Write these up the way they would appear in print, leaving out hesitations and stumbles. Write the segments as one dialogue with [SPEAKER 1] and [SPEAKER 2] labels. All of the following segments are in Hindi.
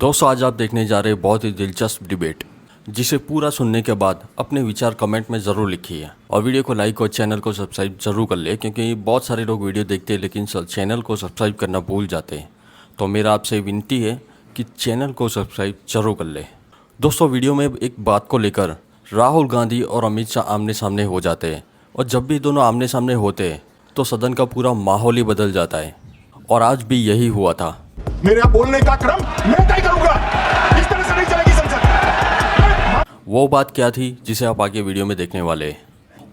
[SPEAKER 1] दोस्तों आज आप देखने जा रहे हैं बहुत ही दिलचस्प डिबेट, जिसे पूरा सुनने के बाद अपने विचार कमेंट में ज़रूर लिखिए और वीडियो को लाइक और चैनल को सब्सक्राइब जरूर कर ले, क्योंकि बहुत सारे लोग वीडियो देखते हैं लेकिन चैनल को सब्सक्राइब करना भूल जाते हैं। तो मेरा आपसे विनती है कि चैनल को सब्सक्राइब जरूर कर ले। दोस्तों वीडियो में एक बात को लेकर राहुल गांधी और अमित शाह आमने सामने हो जाते हैं, और जब भी दोनों आमने सामने होते हैं तो सदन का पूरा माहौल ही बदल जाता है, और आज भी यही हुआ था।
[SPEAKER 2] मेरा बोलने का क्रम मैं तय करूंगा, इस तरह से नहीं चलेगी संसद।
[SPEAKER 1] वो बात क्या थी जिसे आप आगे वीडियो में देखने वाले हैं।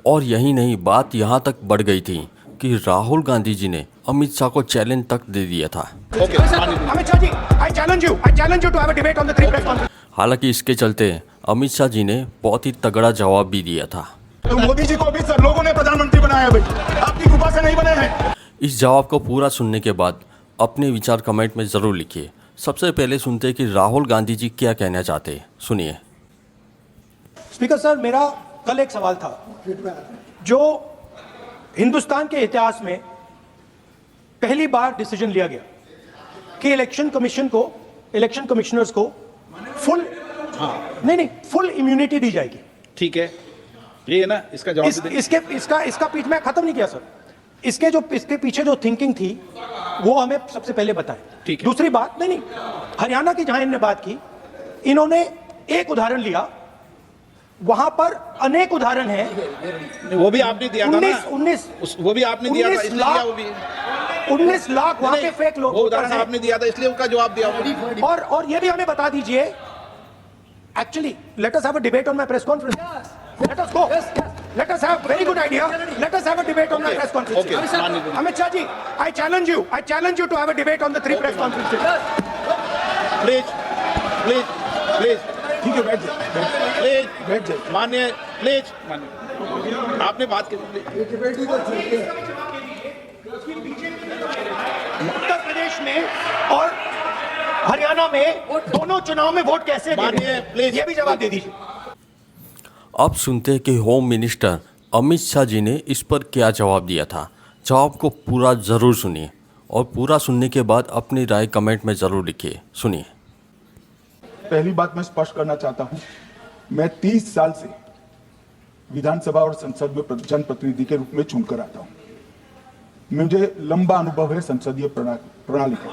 [SPEAKER 1] और यही नहीं, बात यहाँ तक बढ़ गई थी कि राहुल गांधी जी ने अमित शाह को चैलेंज तक दे दिया था।
[SPEAKER 2] Amit Shah ji, I challenge you to have a debate on the three press conference.
[SPEAKER 1] हालांकि इसके चलते अमित शाह जी ने बहुत ही तगड़ा जवाब भी दिया था।
[SPEAKER 2] तो मोदी जी को भी सर लोगों ने प्रधानमंत्री बनाया भाई, आपकी कृपा से नहीं बने हैं।
[SPEAKER 1] इस जवाब को पूरा सुनने के बाद अपने विचार कमेंट में ज़रूर लिखिए। सबसे पहले सुनते हैं कि राहुल गांधी जी क्या कहना चाहते हैं, सुनिए।
[SPEAKER 3] स्पीकर सर, मेरा कल एक सवाल था जो हिंदुस्तान के इतिहास में पहली बार डिसीजन लिया गया कि इलेक्शन कमिश्नर्स को फुल फुल इम्यूनिटी दी जाएगी।
[SPEAKER 4] ठीक है, ये है ना, इसका जवाब
[SPEAKER 3] इसका पीछ मैं खत्म नहीं किया सर। इसके पीछे जो थिंकिंग थी वो हमें सबसे पहले बताएं।
[SPEAKER 4] ठीक है।
[SPEAKER 3] दूसरी बात, नहीं हरियाणा की जहां इन्होंने बात की, इन्होंने एक उदाहरण लिया, वहां पर अनेक उदाहरण हैं।
[SPEAKER 4] वो भी आपने दिया था ना,
[SPEAKER 3] 19
[SPEAKER 4] वो भी आपने दिया था, इसलिए दिया वो भी
[SPEAKER 3] 19 लाख वहां के फेक लोग
[SPEAKER 4] वो उदाहरण आपने दिया था, इसलिए उसका जवाब दिया वो भी।
[SPEAKER 3] और ये भी हमें बता दीजिए, actually let us have a debate on my press conference. Let us go, let us have very good idea, let us have a debate on the press conference. Amit Shah ji, I challenge you to have a debate on the three press conferences.
[SPEAKER 4] Please
[SPEAKER 2] ठीक है, बैठ जाए
[SPEAKER 4] मानिए, प्लीज मानिए, आपने बात की।
[SPEAKER 3] उत्तर प्रदेश में और हरियाणा में दोनों चुनाव में वोट कैसे
[SPEAKER 4] मानिए, प्लीज
[SPEAKER 3] ये भी जवाब दे दीजिए।
[SPEAKER 1] अब सुनते हैं कि होम मिनिस्टर अमित शाह जी ने इस पर क्या जवाब दिया था। जवाब को पूरा ज़रूर सुनिए, और पूरा सुनने के बाद अपनी राय कमेंट में ज़रूर लिखिए। सुनिए।
[SPEAKER 2] पहली बात मैं स्पष्ट करना चाहता हूं, मैं 30 साल से विधानसभा और संसद में जनप्रतिनिधि के रूप में चुनकर आता हूं। मुझे लंबा अनुभव है संसदीय प्रणाली का।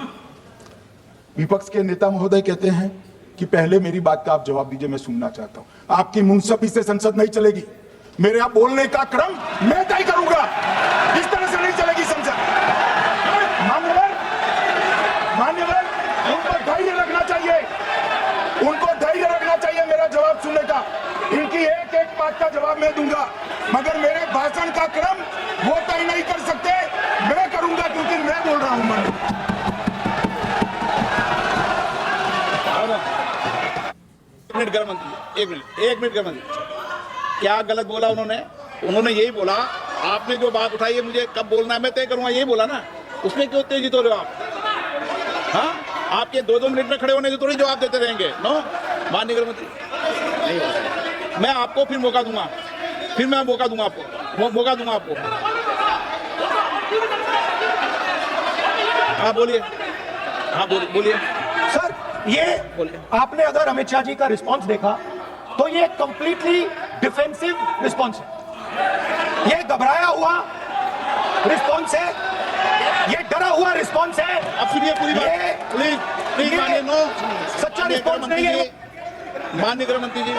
[SPEAKER 2] विपक्ष के नेता महोदय कहते हैं कि पहले मेरी बात का आप जवाब दीजिए, मैं सुनना चाहता हूं। आपकी मुंसफी से संसद नहीं चलेगी, मेरे आप बोलने का क्रम मैं तय करूंगा, इस तरह से नहीं चलेगी संसद। मान्यवर, उनको धैर्य रखना चाहिए, मेरा जवाब सुनने का। इनकी एक एक बात का जवाब मैं दूंगा, मगर मेरे भाषण का क्रम वो तय नहीं कर सकते, मैं करूंगा, क्योंकि मैं बोल रहा हूं। मान्यवर,
[SPEAKER 4] एक मिनट गृह मंत्री, क्या गलत बोला उन्होंने यही बोला, आपने जो बात उठाई है मुझे कब बोलना है मैं तय करूंगा, यही बोला ना। उसमें क्यों उत्तेजित हो रहे हो आप? हाँ, आपके 2-2 मिनट में खड़े होने से थोड़ी जवाब देते रहेंगे। नो, माननीय गृह मंत्री, मैं आपको फिर मौका दूंगा, आपको। हाँ बोलिए
[SPEAKER 3] सर, ये आपने अगर अमित शाह जी का रिस्पांस देखा तो ये कंप्लीटली डिफेंसिव रिस्पांस है, ये घबराया हुआ रिस्पांस है, ये डरा हुआ रिस्पांस है।
[SPEAKER 4] अब सुनिए पूरी बात, प्लीज मानिए। नो,
[SPEAKER 3] सच्चा रिस्पांस नहीं है।
[SPEAKER 4] माननीय गृह मंत्री जी,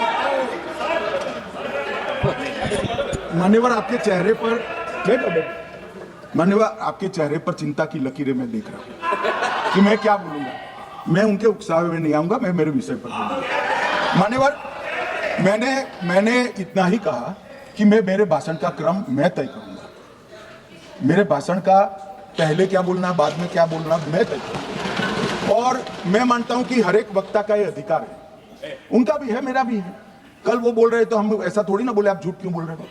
[SPEAKER 2] मान्यवर, आपके चेहरे पर मान्यवर, आपके चेहरे पर चिंता की लकीरें मैं देख रहा हूं कि मैं क्या बोलूंगा। मैं उनके उकसावे में नहीं आऊंगा, मैं मेरे विषय पर बोलूंगा। मान्यवर, मैंने इतना ही कहा कि मेरे भाषण का क्रम मैं तय करूंगा। मेरे भाषण का पहले क्या बोलना, बाद में क्या बोलना, मैं तय करूंगा। और मैं मानता हूं कि हर एक वक्ता का ये अधिकार है, उनका भी है, मेरा भी है। कल वो बोल रहे तो हम ऐसा थोड़ी ना बोले, आप झूठ क्यों बोल रहे हो?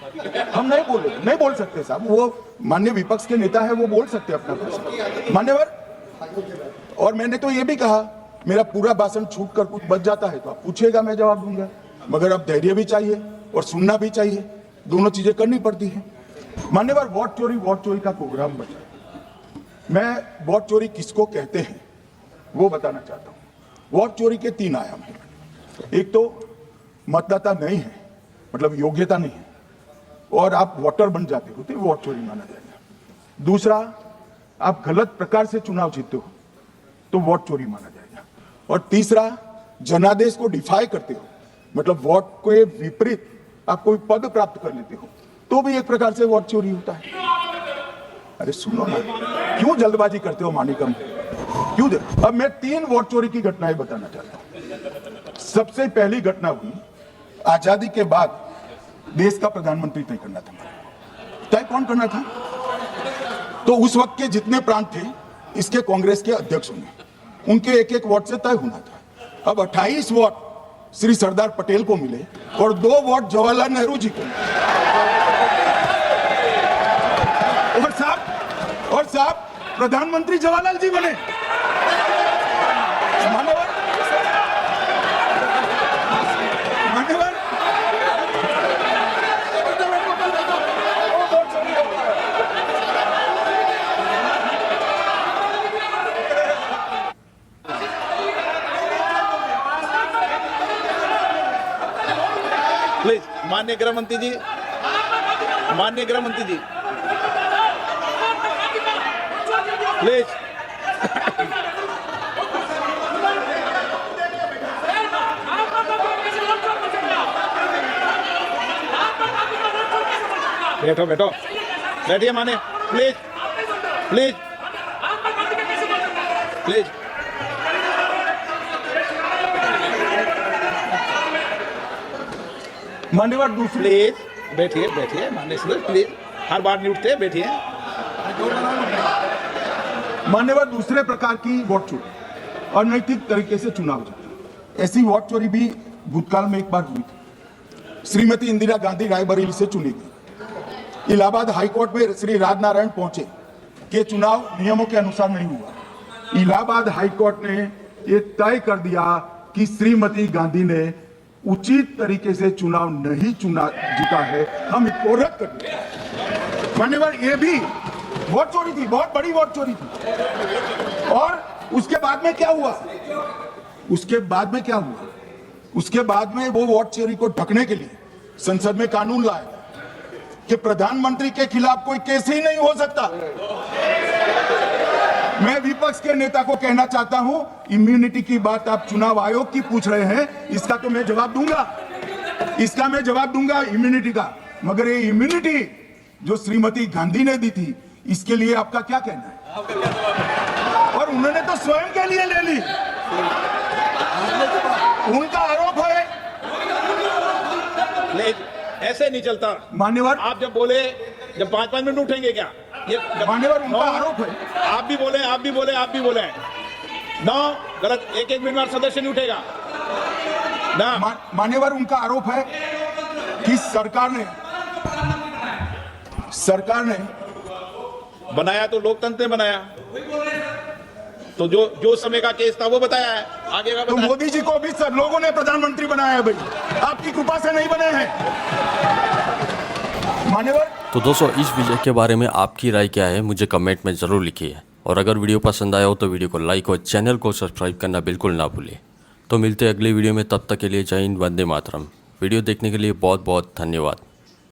[SPEAKER 2] हम नहीं बोल सकते साहब, वो माननीय विपक्ष के नेता है, वो बोल सकते अपना भाषण। मान्यवर, और मैंने तो ये भी कहा, मेरा पूरा भाषण छूट कर कुछ बच जाता है तो आप पूछेगा, मैं जवाब दूंगा, मगर अब धैर्य भी चाहिए और सुनना भी चाहिए, दोनों चीजें करनी पड़ती है। मान्यवर, वोट चोरी का प्रोग्राम बचा। मैं वोट चोरी किसको कहते हैं वो बताना चाहता हूं। वोट चोरी के 3 आयाम हैं। एक तो मतदाता नहीं है, मतलब योग्यता नहीं है, और आप वोटर बन जाते हो तो वोट चोरी माना जाएगा। दूसरा, आप गलत प्रकार से चुनाव जीतते हो तो वोट चोरी माना जाएगा। और तीसरा, जनादेश को डिफाई करते हो, मतलब वोट के विपरीत आप कोई पद प्राप्त कर लेते हो तो भी एक प्रकार से वोट चोरी होता है। अरे सुनो ना, क्यों जल्दबाजी करते हो मानिकम? क्यों दे? अब मैं 3 वोट चोरी की घटनाएं बताना चाहता हूं। सबसे पहली घटना हुई आजादी के बाद देश का प्रधानमंत्री तय करना था। तय कौन करना था? तो उस वक्त के जितने प्रांत थे इसके कांग्रेस के अध्यक्ष होंगे, उनके एक एक वोट से तय होना था। अब 28 वोट श्री सरदार पटेल को मिले और 2 वोट जवाहरलाल नेहरू जी को मिले। और साहब प्रधानमंत्री जवाहरलाल जी बने। मान्यवर, मान्यवर,
[SPEAKER 4] प्लीज माननीय गृह मंत्री जी, माननीय गृह मंत्री जी, प्लीज। बैठो बैठो, बैठिए माने, प्लीज प्लीज प्लीज।
[SPEAKER 2] मान्यवर दूसरी,
[SPEAKER 4] प्लीज बैठिए बैठिए माननीय सदस्य, प्लीज, हर बार नहीं उठते, बैठिए।
[SPEAKER 2] मान्यवर दूसरे प्रकार की वोट चोरी और नैतिक तरीके से चुनाव जीतना, ऐसी वोट चोरी भी भूतकाल में एक बार हुई थी। श्रीमती इंदिरा गांधी रायबरेली से चुनी गई। इलाहाबाद हाईकोर्ट में श्री राजनारायण पहुंचे कि चुनाव नियमों के अनुसार नहीं हुआ। इलाहाबाद हाईकोर्ट ने यह तय कर दिया कि श्रीमती गांधी ने उचित तरीके से चुनाव नहीं जीता है, हम इसको रद्द कर दें। मान्यवर ये भी वोट चोरी थी, बहुत बड़ी वोट चोरी थी। और उसके बाद में क्या हुआ? उसके बाद में क्या हुआ? उसके बाद में वो वोट चोरी को ढकने के लिए संसद में कानून लाया कि प्रधानमंत्री के खिलाफ कोई केस ही नहीं हो सकता। मैं विपक्ष के नेता को कहना चाहता हूं, इम्यूनिटी की बात आप चुनाव आयोग की पूछ रहे हैं, इसका तो मैं जवाब दूंगा, इसका मैं जवाब दूंगा इम्यूनिटी का। मगर ये इम्यूनिटी जो श्रीमती गांधी ने दी थी, इसके लिए आपका क्या कहना है? और उन्होंने तो स्वयं के लिए ले ली। उनका आरोप है।
[SPEAKER 4] ऐसे नहीं चलता
[SPEAKER 2] मान्यवर,
[SPEAKER 4] आप जब बोले, जब 5-5 मिनट उठेंगे क्या? ये
[SPEAKER 2] मान्यवर उनका आरोप है।
[SPEAKER 4] आप भी बोले, आप भी बोले, आप भी बोले ना, गलत। 1-1 मिनट में सदस्य नहीं उठेगा ना।
[SPEAKER 2] मान्यवर उनका आरोप है कि सरकार ने
[SPEAKER 4] बनाया तो लोकतंत्र ने बनाया, तो जो समय का केस था वो बताया है, आगे का
[SPEAKER 2] तो
[SPEAKER 4] बताया।
[SPEAKER 2] मोदी जी को भी सब लोगों ने प्रधानमंत्री बनाया है भाई, आपकी कृपा से नहीं बने हैं मान्यवर।
[SPEAKER 1] तो दोस्तों इस विषय के बारे में आपकी राय क्या है मुझे कमेंट में ज़रूर लिखिए। और अगर वीडियो पसंद आया हो तो वीडियो को लाइक और चैनल को सब्सक्राइब करना बिल्कुल ना भूलें। तो मिलते हैं अगली वीडियो में, तब तक के लिए जय हिंद, वंदे मातरम। वीडियो देखने के लिए बहुत बहुत धन्यवाद।